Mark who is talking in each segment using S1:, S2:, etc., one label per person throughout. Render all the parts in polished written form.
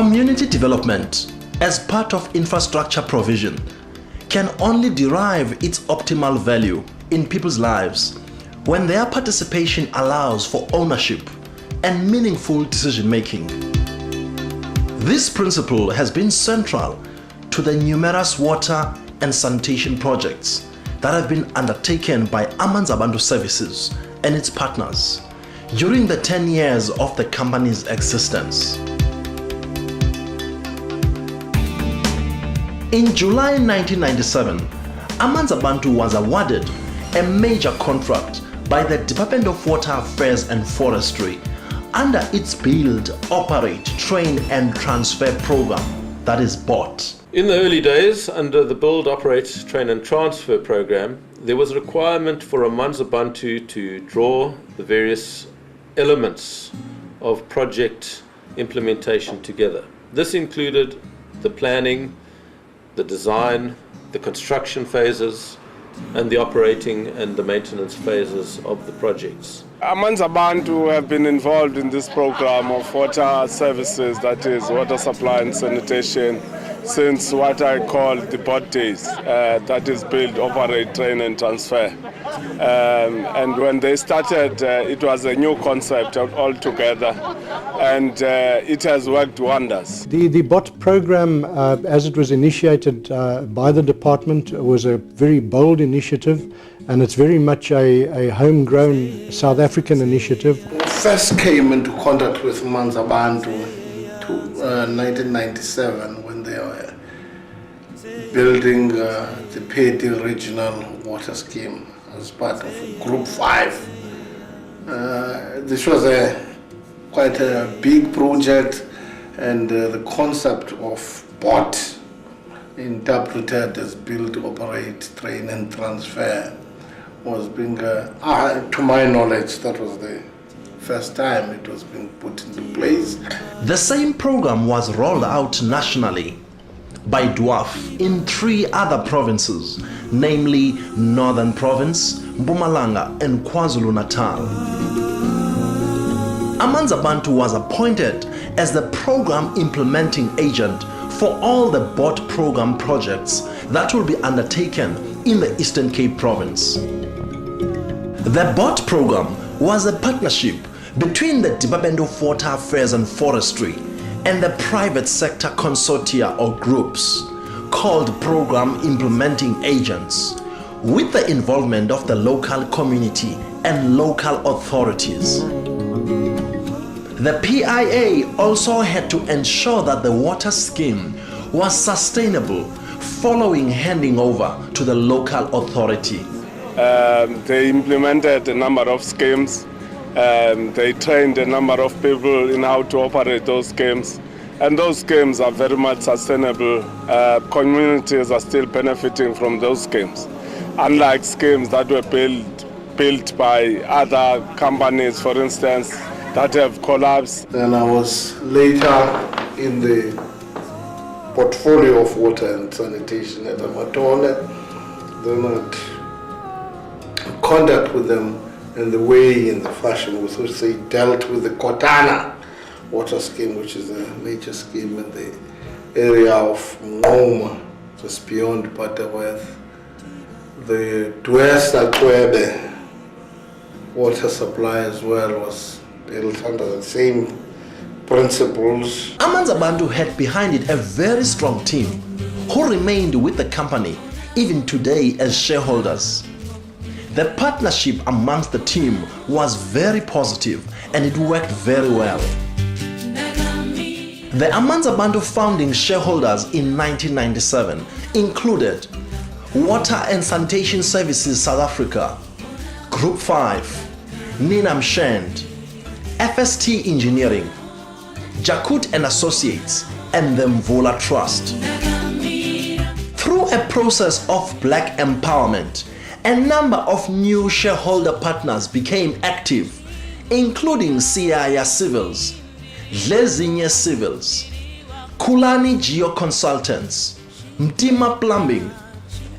S1: Community development, as part of infrastructure provision, can only derive its optimal value in people's lives when their participation allows for ownership and meaningful decision-making. This principle has been central to the numerous water and sanitation projects that have been undertaken by Amanz'abantu Services and its partners during the 10 years of the company's existence. In July 1997, Amanz'abantu was awarded a major contract by the Department of Water Affairs and Forestry under its Build, Operate, Train and Transfer program, that is BOT.
S2: In the early days, under the Build, Operate, Train and Transfer program, there was a requirement for Amanz'abantu to draw the various elements of project implementation together. This included the planning, the design, the construction phases, and the operating and the maintenance phases of the projects.
S3: Amanz'abantu have been involved in this program of water services, that is water supply and sanitation, since what I call the BOT days, that is Build, Operate, Train and Transfer. And when they started, it was a new concept altogether, and it has worked wonders.
S4: The BOT program, as it was initiated by the department, was a very bold initiative, and it's very much a homegrown South African initiative.
S5: We first came into contact with Amanz'abantu in 1997 when they were building the Pedi Regional Water Scheme as part of Group 5. This was quite a big project, and the concept of BOT, interpreted as Build, Operate, Train and Transfer, was being, to my knowledge, that was the first time it was being put into place.
S1: The same program was rolled out nationally by DWAF in 3 other provinces, namely Northern Province, Mpumalanga and KwaZulu-Natal. Amanz'abantu was appointed as the program implementing agent for all the BOT program projects that will be undertaken in the Eastern Cape province. The BOT program was a partnership between the Department of Water Affairs and Forestry and the private sector consortia or groups called Program Implementing Agents, with the involvement of the local community and local authorities. The PIA also had to ensure that the water scheme was sustainable following handing over to the local authority.
S3: They implemented a number of schemes. They trained a number of people in how to operate those schemes, and those schemes are very much sustainable. Communities are still benefiting from those schemes, unlike schemes that were built by other companies, for instance, that have collapsed.
S5: Then I was later in the portfolio of water and sanitation at Amatone. Then I had contact with them in the way, in the fashion with which they dealt with the Kotana water scheme, which is a major scheme in the area of Ngoma, just beyond Butterworth. The Dwesta Kwebe water supply as well was built under the same principles.
S1: Amanz'abantu had behind it a very strong team who remained with the company even today as shareholders. The partnership amongst the team was very positive and it worked very well. The Amanz'abantu founding shareholders in 1997 included Water and Sanitation Services South Africa, Group 5, Ninam Shand, FST Engineering, Jakut and Associates, and the Mvula Trust. Through a process of black empowerment, a number of new shareholder partners became active, including Siaya Civils, Lezinye Civils, Kulani Geo Consultants, Mtima Plumbing,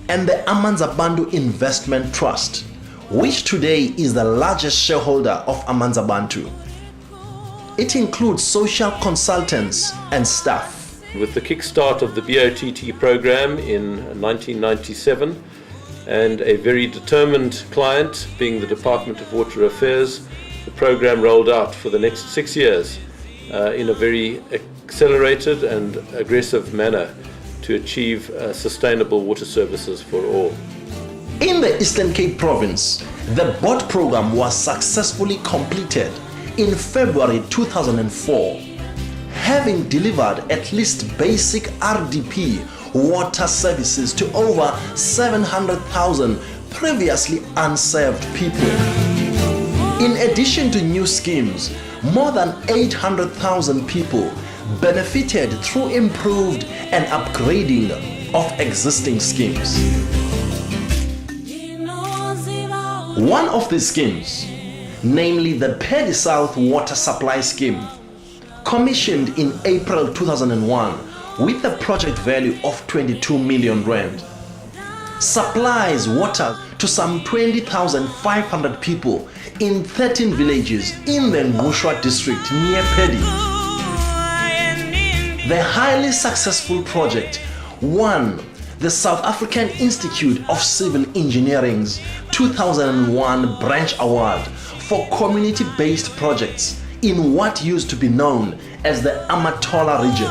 S1: and the Amanz'abantu Investment Trust, which today is the largest shareholder of Amanz'abantu. It includes social consultants and staff.
S2: With the kickstart of the BOTT program in 1997 and a very determined client being the Department of Water Affairs, the program rolled out for the next 6 years in a very accelerated and aggressive manner to achieve sustainable water services for all.
S1: In the Eastern Cape Province, the BOT program was successfully completed in February 2004, having delivered at least basic RDP water services to over 700,000 previously unserved people. In addition to new schemes, more than 800,000 people benefited through improved and upgrading of existing schemes. One of these schemes, namely the Paddy South Water Supply Scheme, commissioned in April 2001 with a project value of 22 million rand, supplies water to some 20,500 people in 13 villages in the Ngushwa district near Paddy. The highly successful project won the South African Institute of Civil Engineering's 2001 Branch Award for community-based projects in what used to be known as the Amatola region.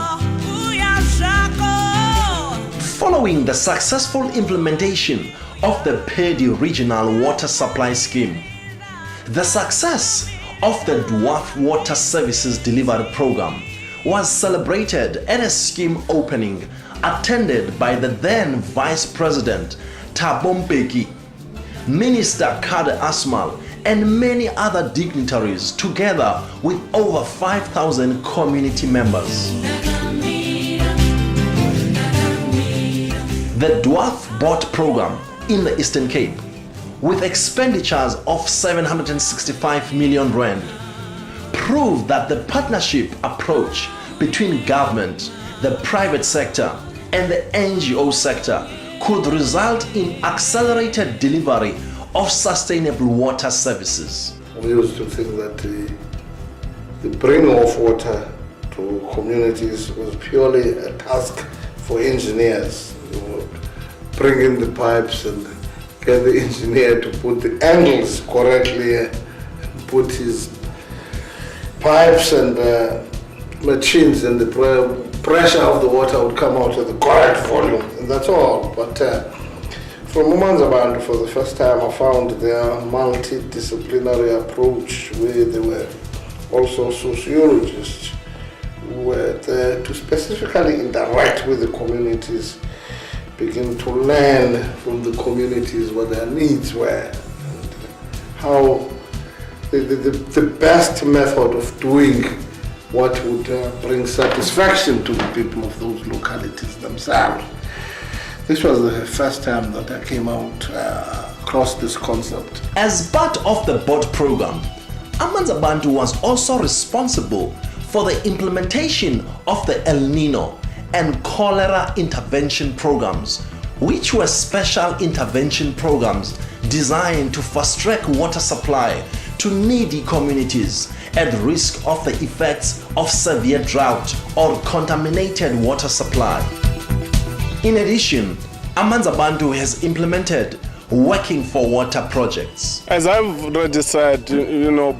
S1: Following the successful implementation of the Paddy Regional Water Supply Scheme, the success of the Dwarf Water Services Delivery Program was celebrated at a scheme opening attended by the then Vice President Thabo Mbeki, Minister Kade Asmal, and many other dignitaries, together with over 5,000 community members. The Dwarf BOT program in the Eastern Cape, with expenditures of 765 million rand, proved that the partnership approach between government, the private sector, and the NGO sector could result in accelerated delivery of sustainable water services.
S5: We used to think that the bringing of water to communities was purely a task for engineers. They would bring in the pipes and get the engineer to put the angles correctly, put his pipes and machines, and the pressure of the water would come out at the correct volume, and that's all. But from Amanz'abantu, for the first time, I found their multidisciplinary approach, where they were also sociologists who were there to specifically interact with the communities, begin to learn from the communities what their needs were, and how the best method of doing what would bring satisfaction to the people of those localities themselves. This was the first time that I came out across this concept.
S1: As part of the BOT program, Amanz'abantu was also responsible for the implementation of the El Nino and cholera intervention programs, which were special intervention programs designed to fast-track water supply to needy communities at risk of the effects of severe drought or contaminated water supply. In addition, Amanz'abantu has implemented Working for Water projects.
S3: As I've already said,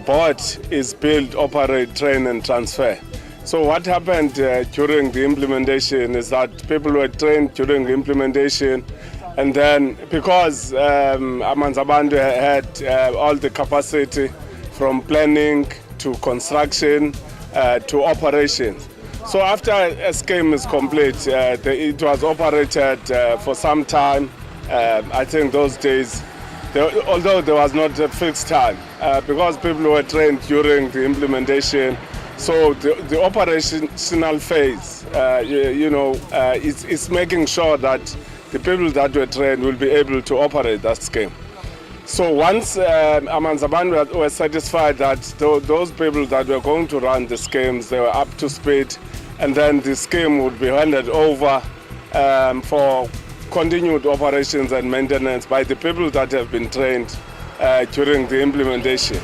S3: BOT is build, operate, train and transfer. So what happened during the implementation is that people were trained during the implementation, and then because Amanz'abantu had all the capacity from planning to construction to operations. So after a scheme is complete, it was operated for some time. I think those days, although there was not a fixed time, because people were trained during the implementation, so the operational phase, is making sure that the people that were trained will be able to operate that scheme. So once Amanz'abantu were satisfied that those people that were going to run the schemes, they were up to speed, and then the scheme would be handed over for continued operations and maintenance by the people that have been trained during the implementation.